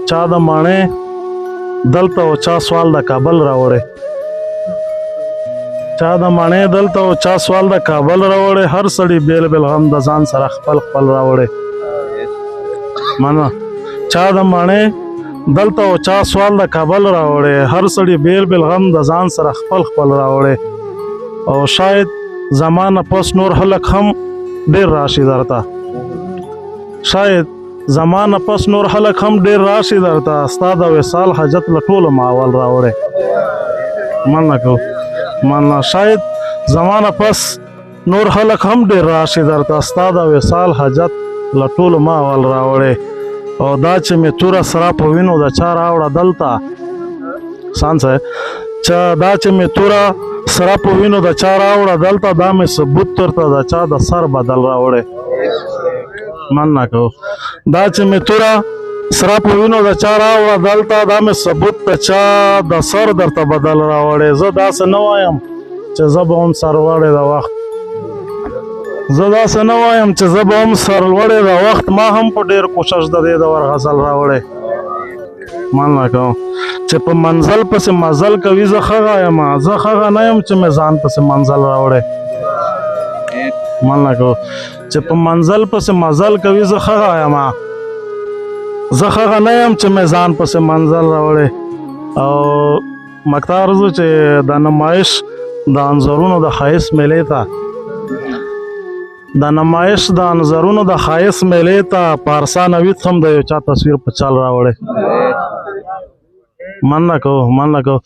چا د ماڼۍ دلته او چا سوال د کابل راوړی چا د ماڼۍ دلته او چا سوال د کابل راوړی هر سړي بیل بیل غم د ځان سره خپل خپل راوړی منه چا د ماڼۍ دلته او چا سوال د کابل راوړی هر سړي بیل بیل غم د ځان سره خپل خپل راوړی او شاید زمانه پس نور خلک هم ډیر راشي درته شاید زمانه پس نور خلک هم ډیر راشي درته ستا د وصال حاجت له ټولو ماول راوړی مننه کو مننه شاید زمانه پس نور خلک هم ډیر راشي درته ستا د وصال حاجت له ټولو ماول راوړی او دا چې مې توره سره په وینو د چا راوړه دلته سانس دا چې مې توره سره په وینو د چا راوړه دلته دا مې ثبوت درته د چا د سر بدل راوړی مننه کو دا چې مې توره سره په وینو د چا راوړه دلته دا مې ثبوت د چا د سر درته بدل راوړی زه داسې نه وایم چې زه به هم سرلوړی د وخت زه داسې نه وایم چې زه به هم سرلوړی د وخت ما هم په ډېر کوشش د دې د ور غزل راوړی مننه کوم چې په منزل پسې مزل کوي زه ښه یم زه ښه نه یم چې مې ځان پسې منزل راوړی مننه کوم چې په منزل پسې مزل کوي زه ښه یم زه ښه نه یم چې مې ځان پسې منزل راوړی او مقطع عرض چې د نمایش د انځورونو د ښایست میلې ته د نمایش د انځورونو د ښایست میلې ته پارسا نوید هم د یو چا تصویر په چل راوړی مننه کو